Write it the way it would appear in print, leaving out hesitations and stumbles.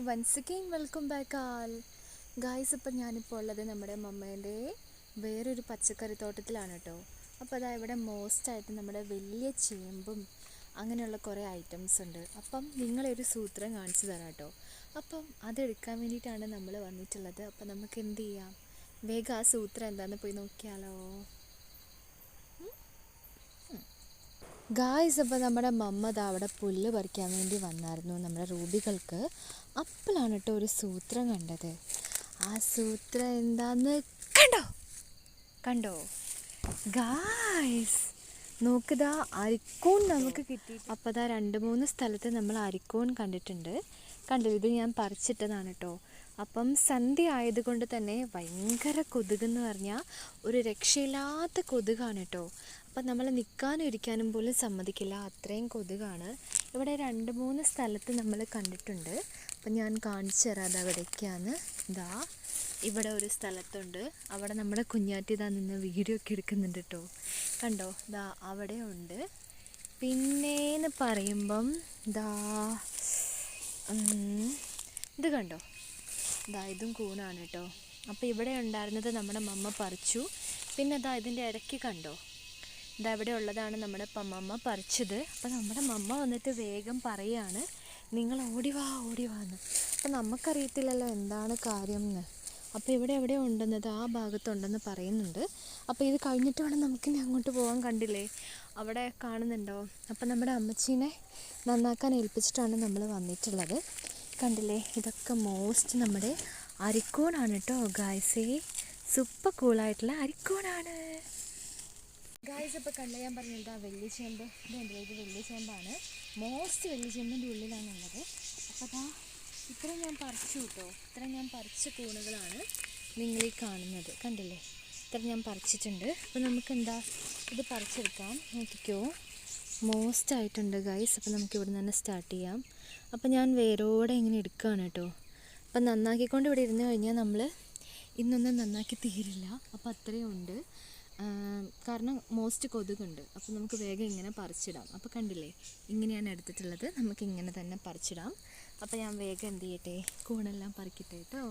Once again welcome back all guys. ഇപ്പം ഞാനിപ്പോൾ ഉള്ളത് നമ്മുടെ മമ്മേൻ്റെ വേറൊരു പച്ചക്കറി തോട്ടത്തിലാണ് കേട്ടോ. അപ്പോൾ അതാ ഇവിടെ മോസ്റ്റായിട്ട് നമ്മുടെ വലിയ ചേമ്പും അങ്ങനെയുള്ള കുറേ ഐറ്റംസ് ഉണ്ട്. അപ്പം നിങ്ങളൊരു സൂത്രം കാണിച്ചു തരാം കേട്ടോ. അപ്പം അതെടുക്കാൻ വേണ്ടിയിട്ടാണ് നമ്മൾ വന്നിട്ടുള്ളത്. അപ്പം നമുക്ക് എന്ത് ചെയ്യാം, വേഗം ആ സൂത്രം എന്താണെന്ന് പോയി നോക്കിയാലോ. ഗായ്സ്, അപ്പോൾ നമ്മുടെ മമ്മ ദാ അവിടെ പുല്ല് പറിക്കാൻ വേണ്ടി വന്നായിരുന്നു നമ്മുടെ റൂബികൾക്ക്. അപ്പോഴാണ് കേട്ടോ ഒരു സൂത്രം കണ്ടത്. ആ സൂത്രം എന്താന്ന് കണ്ടോ കണ്ടോ ഗായ്സ്, നോക്കുതാ അരിക്കോൺ നമുക്ക് കിട്ടി. അപ്പോൾ അതാ 2-3 സ്ഥലത്ത് നമ്മൾ അരിക്കോൺ കണ്ടിട്ടുണ്ട്. കണ്ടില്ല, ഇത് ഞാൻ പറിച്ചിട്ടതാണ് കേട്ടോ. അപ്പം സന്ധ്യ ആയതുകൊണ്ട് തന്നെ ഭയങ്കര കൊതുകെന്ന് പറഞ്ഞാൽ ഒരു രക്ഷയില്ലാത്ത കൊതുകാണ് കേട്ടോ. അപ്പം നമ്മൾ നിൽക്കാനും ഇരിക്കാനും പോലും സമ്മതിക്കില്ല, അത്രയും കൊതുകാണ്. ഇവിടെ 2-3 സ്ഥലത്ത് നമ്മൾ കണ്ടിട്ടുണ്ട്. അപ്പം ഞാൻ കാണിച്ചു തരാം അത് എവിടേക്കാണ്. ഇതാ ഇവിടെ ഒരു സ്ഥലത്തുണ്ട്. അവിടെ നമ്മുടെ കുഞ്ഞാറ്റി ഇതാ നിന്ന് വീഡിയോ ഒക്കെ എടുക്കുന്നുണ്ട് കേട്ടോ. കണ്ടോ, ഇതാ അവിടെ ഉണ്ട്. പിന്നേന്ന് പറയുമ്പം ഇതാ ഇത് കണ്ടോ, ഇതാ ഇതും കൂണാണ് കേട്ടോ. അപ്പോൾ ഇവിടെ ഉണ്ടായിരുന്നത് നമ്മുടെ മമ്മ പറിച്ചു. പിന്നെ ഇതാ ഇതിൻ്റെ ഇടയ്ക്ക് കണ്ടോ, ഇതാ ഇവിടെ ഉള്ളതാണ് നമ്മുടെ മമ്മ പറിച്ചത്. അപ്പം നമ്മുടെ മമ്മ വന്നിട്ട് വേഗം പറയുകയാണ്, നിങ്ങൾ ഓടിവാന്ന്. അപ്പം നമുക്കറിയത്തില്ലല്ലോ എന്താണ് കാര്യം എന്ന്. അപ്പോൾ ഇവിടെ എവിടെ ഉണ്ടെന്നത് ആ ഭാഗത്തുണ്ടെന്ന് പറയുന്നുണ്ട്. അപ്പോൾ ഇത് കഴിഞ്ഞിട്ട് വേണം നമുക്കിനി അങ്ങോട്ട് പോകാൻ. കണ്ടില്ലേ അവിടെ കാണുന്നുണ്ടോ. അപ്പം നമ്മുടെ അമ്മച്ചീനെ നന്നാക്കാൻ ഏൽപ്പിച്ചിട്ടാണ് നമ്മൾ വന്നിട്ടുള്ളത്. കണ്ടില്ലേ, ഇതൊക്കെ മോസ്റ്റ് നമ്മുടെ അരിക്കോണാണ് കേട്ടോ ഗായ്സേ. Super കൂളായിട്ടുള്ള അരിക്കോണാണ് guys. ഇപ്പോൾ കണ്ടു ഞാൻ പറഞ്ഞു എന്താ വലിയ ചേമ്പ്. ഇതുണ്ടല്ലോ, ഇത് വലിയ ചേമ്പാണ്. മോസ്റ്റ് വലിയ ചേമ്പിൻ്റെ ഉള്ളിലാണുള്ളത്. അപ്പോൾ അതാ ഇത്രയും ഞാൻ പറിച്ചു കേട്ടോ. ഇത്രയും ഞാൻ പറിച്ച കൂണുകളാണ് നിങ്ങളീ കാണുന്നത്. കണ്ടില്ലേ, ഇത്ര ഞാൻ പറിച്ചിട്ടുണ്ട്. അപ്പോൾ നമുക്ക് എന്താ ഇത് പറിച്ചെടുക്കാം. നോക്കിക്കോ, മോസ്റ്റ് ആയിട്ടുണ്ട് ഗൈസ്. അപ്പോൾ നമുക്ക് ഇവിടെ നിന്ന് തന്നെ സ്റ്റാർട്ട് ചെയ്യാം. അപ്പോൾ ഞാൻ വേരോടെ ഇങ്ങനെ എടുക്കുകയാണ് കേട്ടോ. അപ്പം നന്നാക്കിക്കൊണ്ട് ഇവിടെ ഇരുന്ന് കഴിഞ്ഞാൽ നമ്മൾ ഇന്നൊന്നും നന്നാക്കി തീരില്ല. അപ്പോൾ അത്രയും ഉണ്ട്, കാരണം മോസ്റ്റ് കൊതുകുണ്ട്. അപ്പോൾ നമുക്ക് വേഗം ഇങ്ങനെ പറിച്ചിടാം. അപ്പോൾ കണ്ടില്ലേ, ഇങ്ങനെയാണ് എടുത്തിട്ടുള്ളത്. നമുക്ക് ഇങ്ങനെ തന്നെ പറിച്ചിടാം. അപ്പോൾ ഞാൻ വേഗം എന്ത് ചെയ്യട്ടെ, കൂണെല്ലാം പറിക്കട്ടെ കേട്ടോ.